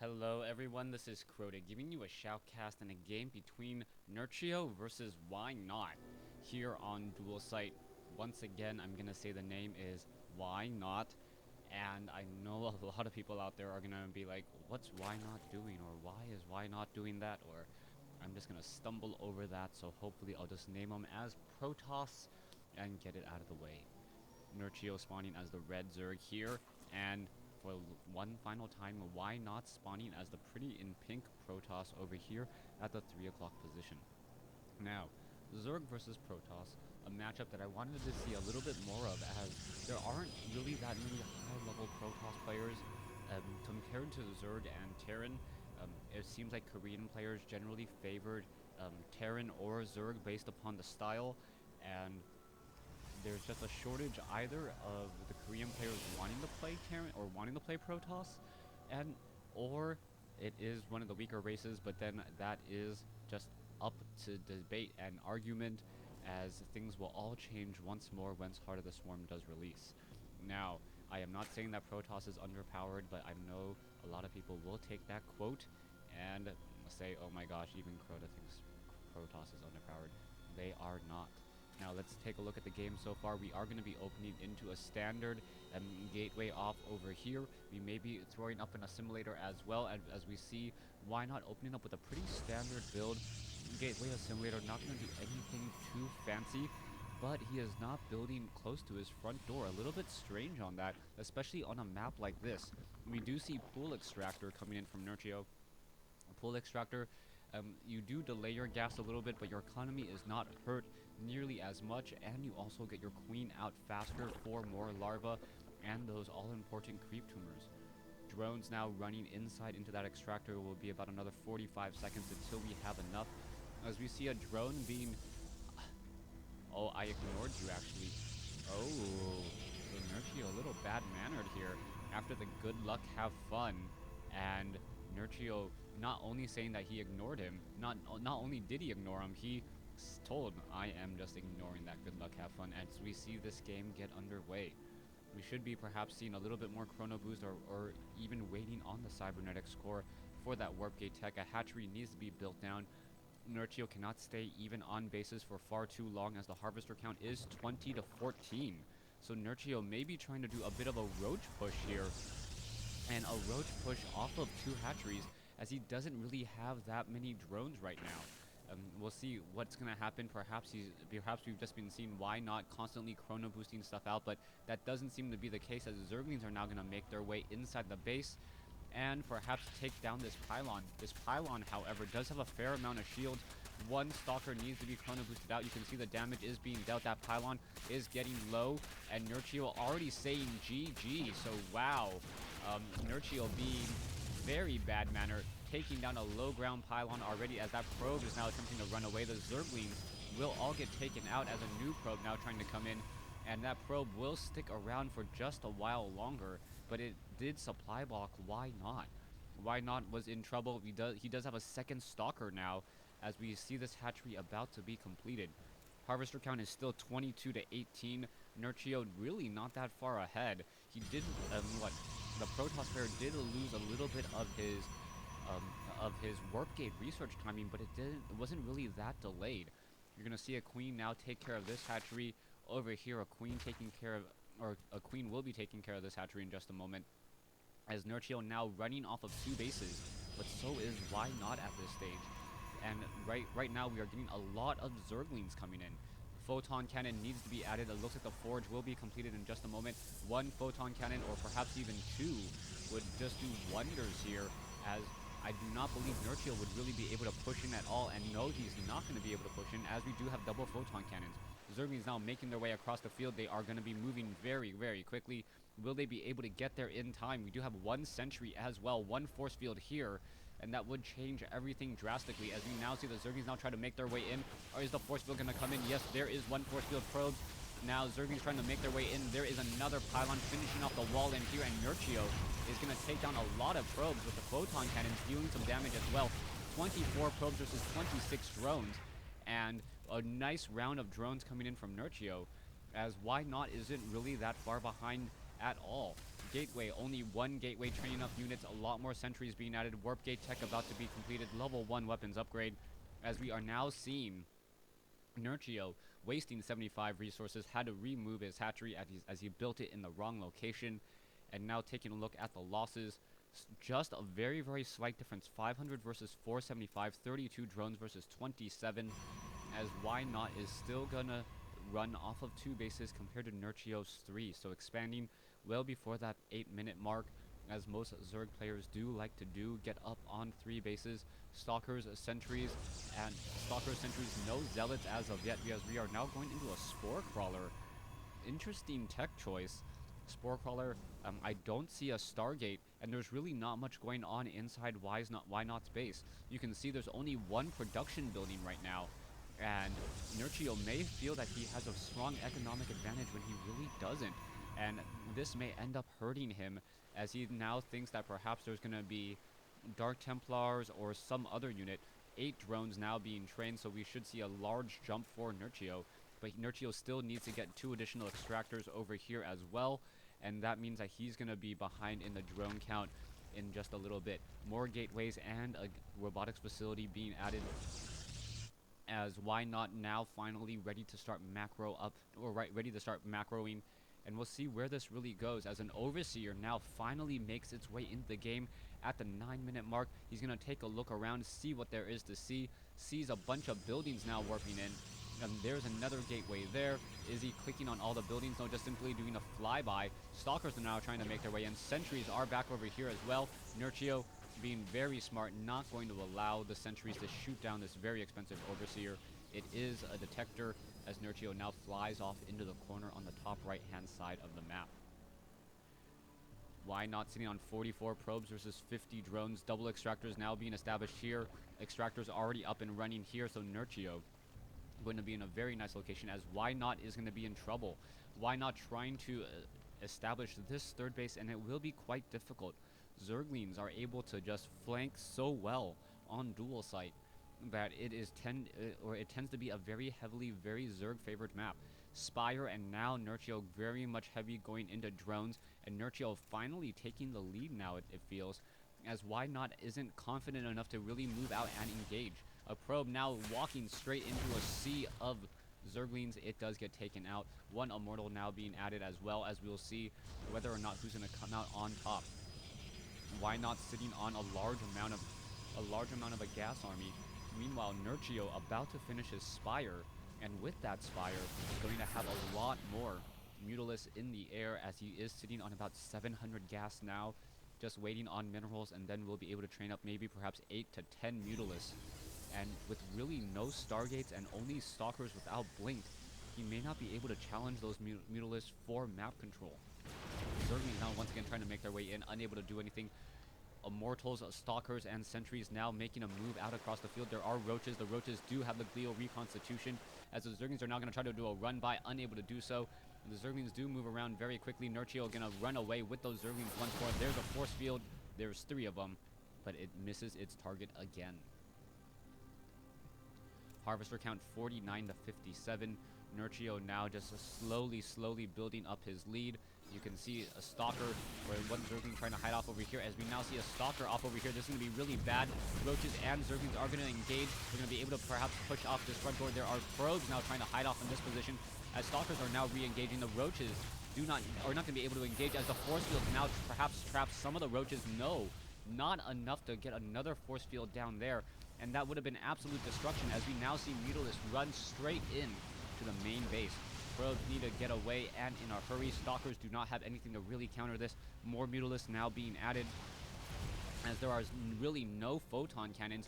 Hello everyone, this is Crota giving you a shoutcast in a game between Nerchio versus WhyNot here on Dual Site. Once again, I'm gonna say the name is WhyNot, and I know a lot of people out there are gonna be like, what's WhyNot doing, or why is WhyNot doing that, or I'm just gonna stumble over that, so hopefully I'll just name them as Protoss and get it out of the way. Nerchio spawning as the red Zerg here, and for one final time, WhyNot spawning as the pretty in pink Protoss over here at the 3 o'clock position. Now, Zerg versus Protoss, a matchup that I wanted to see a little bit more of, as there aren't really that many high-level Protoss players compared to Zerg and Terran. It seems like Korean players generally favored Terran or Zerg based upon the style, and there's just a shortage either of the Korean players wanting to play Terran or wanting to play Protoss, or it is one of the weaker races, but then that is just up to debate and argument, as things will all change once more once Heart of the Swarm does release. Now, I am not saying that Protoss is underpowered, but I know a lot of people will take that quote and say, oh my gosh, even Crota thinks Protoss is underpowered. They are not. Now let's take a look at the game so far. We are going to be opening into a standard gateway off over here. We may be throwing up an assimilator as well, as we see WhyNot opening up with a pretty standard build. Gateway assimilator, not going to do anything too fancy, but he is not building close to his front door. A little bit strange on that, especially on a map like this. We do see pool extractor coming in from Nerchio. Pool extractor, you do delay your gas a little bit, but your economy is not hurt nearly as much, and you also get your queen out faster for more larvae and those all-important creep tumors. Drones now running inside into that extractor will be about another 45 seconds until we have enough. As we see a drone being... Oh, I ignored you actually. Oh, so Nerchio a little bad-mannered here after the good luck, have fun, and Nerchio not only saying that he ignored him, not only did he ignore him, he told, I am just ignoring that good luck, have fun, as we see this game get underway. We should be perhaps seeing a little bit more chrono boost, or even waiting on the cybernetics core for that warp gate tech. A hatchery needs to be built down. Nerchio cannot stay even on bases for far too long, as the harvester count is 20 to 14. So Nerchio may be trying to do a bit of a roach push here, and a roach push off of 2 hatcheries, as he doesn't really have that many drones right now. We'll see what's going to happen. Perhaps we've just been seeing WhyNot constantly chrono boosting stuff out, but that doesn't seem to be the case, as the Zerglings are now going to make their way inside the base and perhaps take down this pylon. This pylon, however, does have a fair amount of shields. One stalker needs to be chrono boosted out. You can see the damage is being dealt. That pylon is getting low, and Nerchio already saying GG. So wow, Nerchio being very bad manner, taking down a low ground pylon already, as that probe is now attempting to run away. The Zerglings will all get taken out, as a new probe now trying to come in, and that probe will stick around for just a while longer, but it did supply block WhyNot. WhyNot was in trouble. He does have a second stalker now, as we see this hatchery about to be completed. Harvester count is still 22 to 18. Nerchio really not that far ahead. He did the Protoss player did lose a little bit of his warp gate research timing, but it wasn't really that delayed. You're gonna see a queen now take care of this hatchery. Over here, a queen will be taking care of this hatchery in just a moment, as Nerchio now running off of 2 bases, but so is WhyNot at this stage. And right now we are getting a lot of Zerglings coming in. Photon cannon needs to be added. It looks like the forge will be completed in just a moment. 1 photon cannon, or perhaps even 2, would just do wonders here, as I do not believe Nerchio would really be able to push in at all, and no, he's not going to be able to push in, as we do have double photon cannons. Zerglings now making their way across the field. They are going to be moving very, very quickly. Will they be able to get there in time? We do have 1 sentry as well, 1 force field here, and that would change everything drastically, as we now see the Zerglings now try to make their way in. Or is the force field going to come in? Yes, there is 1 force field probe. Now Zerglings trying to make their way in. There is another pylon finishing off the wall in here, and Nerchio is going to take down a lot of probes with the photon cannons, dealing some damage as well. 24 probes versus 26 drones, and a nice round of drones coming in from Nerchio, as WhyNot isn't really that far behind at all. Gateway, only one gateway training up units, a lot more sentries being added. Warp gate tech about to be completed. Level 1 weapons upgrade. As we are now seeing Nerchio wasting 75 resources, had to remove his hatchery as he built it in the wrong location. And now taking a look at the losses, just a very, very slight difference. 500 versus 475, 32 drones versus 27, as WhyNot is still gonna run off of 2 bases compared to Nerchio's 3. So expanding well before that 8-minute mark, as most Zerg players do like to do, get up on 3 bases. Stalkers, sentries, no zealots as of yet, because we are now going into a Spore Crawler. Interesting tech choice. Spore Crawler, I don't see a Stargate, and there's really not much going on inside WhyNot's base. You can see there's only one production building right now, and Nerchio may feel that he has a strong economic advantage when he really doesn't, and this may end up hurting him, as he now thinks that perhaps there's going to be Dark Templars or some other unit. 8 drones now being trained, so we should see a large jump for Nerchio, but Nerchio still needs to get 2 additional extractors over here as well, and that means that he's going to be behind in the drone count in just a little bit. More gateways and a robotics facility being added, as WhyNot now finally ready to start ready to start macroing, and we'll see where this really goes, as an Overseer now finally makes its way into the game at the 9-minute mark. He's going to take a look around, see what there is to see, sees a bunch of buildings now warping in, and there's another gateway there. Is he clicking on all the buildings? No, just simply doing a flyby. Stalkers are now trying to make their way in. Sentries are back over here as well. Nerchio being very smart, not going to allow the sentries to shoot down this very expensive Overseer. It is a detector, as Nerchio now flies off into the corner on the top right-hand side of the map. WhyNot sitting on 44 probes versus 50 drones. Double extractors now being established here. Extractors already up and running here, so Nerchio going to be in a very nice location, as WhyNot is going to be in trouble. WhyNot trying to establish this 3rd base, and it will be quite difficult. Zerglings are able to just flank so well on dual site that it tends to be a very heavily, very Zerg favored map. Spire and now Nerchio very much heavy going into drones, and Nerchio finally taking the lead now, it feels, as WhyNot isn't confident enough to really move out and engage. A probe now walking straight into a sea of Zerglings. It does get taken out. 1 Immortal now being added, as well, as we'll see whether or not who's going to come out on top. WhyNot sitting on a large amount of a gas army. Meanwhile, Nerchio about to finish his Spire, and with that Spire, going to have a lot more Mutalisk in the air, as he is sitting on about 700 gas now, just waiting on minerals, and then we'll be able to train up maybe perhaps 8 to 10 Mutalisk. And with really no Stargates and only Stalkers without Blink, he may not be able to challenge those Mutalisk for map control. Zerglings now once again trying to make their way in, unable to do anything. Immortals, Stalkers, and Sentries now making a move out across the field. There are Roaches. The Roaches do have the Glio reconstitution, as the Zerglings are now going to try to do a run by, unable to do so. The Zerglings do move around very quickly. Nerchio going to run away with those Zerglings once more. There's a force field. There's 3 of them, but it misses its target again. Harvester count 49 to 57. Nerchio now just slowly building up his lead. You can see a Stalker, or 1 Zergling trying to hide off over here, as we now see a Stalker off over here. This is going to be really bad. Roaches and Zerglings are going to engage. We're going to be able to perhaps push off this front door. There are probes now trying to hide off in this position, as Stalkers are now re-engaging. The Roaches are not going to be able to engage, as the force field now perhaps traps some of the Roaches. No, not enough to get another force field down there, and that would have been absolute destruction, as we now see Mutalisk run straight in to the main base. Probes need to get away, and in a hurry. Stalkers do not have anything to really counter this. More Mutalisk now being added, as there are really no photon cannons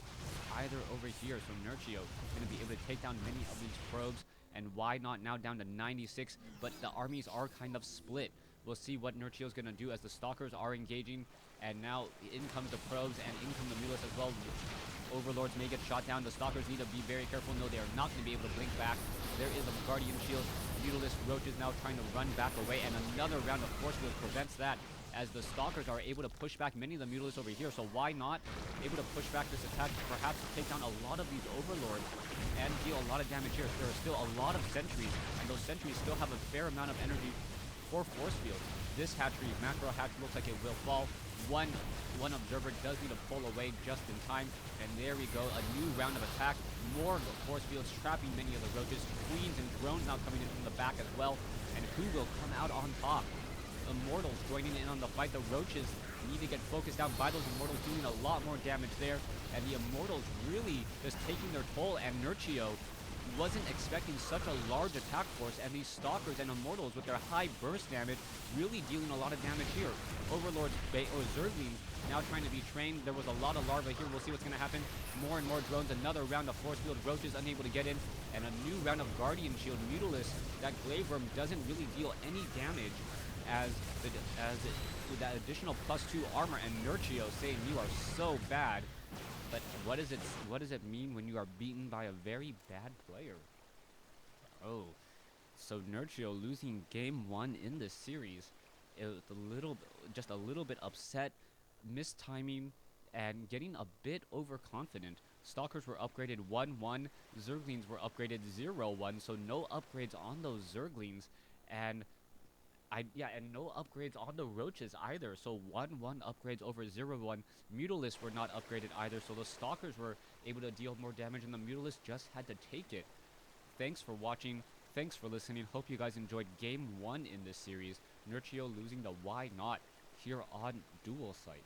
either over here. So Nerchio going to be able to take down many of these probes, and WhyNot now down to 96, but the armies are kind of split. We'll see what Nerchio's going to do, as the Stalkers are engaging, and now in comes the probes, and in come the Mutalisk as well. Overlords may get shot down. The Stalkers need to be very careful. No, they are not going to be able to blink back. There is a Guardian Shield. Mutalisk Roaches now trying to run back away, and another round of force field prevents that, as the Stalkers are able to push back many of the Mutalisk over here. So WhyNot able to push back this attack, perhaps take down a lot of these Overlords and deal a lot of damage here. There are still a lot of Sentries, and those Sentries still have a fair amount of energy 4 force fields. This hatchery, macro hatch, looks like it will fall. One observer does need to pull away just in time, and there we go, a new round of attack. More force fields trapping many of the roaches. Queens and drones now coming in from the back as well, and who will come out on top? Immortals joining in on the fight. The roaches need to get focused down by those Immortals, doing a lot more damage there, and the Immortals really just taking their toll, and Nerchio wasn't expecting such a large attack force, and these Stalkers and Immortals with their high burst damage really dealing a lot of damage here. Overlord's or Zerglings now trying to be trained. There was a lot of larvae here. We'll see what's going to happen. More and more drones. Another round of force field. Roaches unable to get in, and a new round of Guardian Shield. Mutalisk, that Glaive Worm doesn't really deal any damage as that additional +2 armor, and Nerchio saying you are so bad. But what does it mean when you are beaten by a very bad player? Oh, so Nerchio losing game 1 in this series. It was just a little bit upset, mistiming, and getting a bit overconfident. Stalkers were upgraded 1-1, Zerglings were upgraded 0-1, so no upgrades on those Zerglings, and no upgrades on the roaches either. So 1-1 upgrades over 0-1. Mutalisks were not upgraded either, so the Stalkers were able to deal more damage, and the Mutalisks just had to take it. Thanks for watching. Thanks for listening. Hope you guys enjoyed game 1 in this series. Nerchio losing to WhyNot here on Dual Site.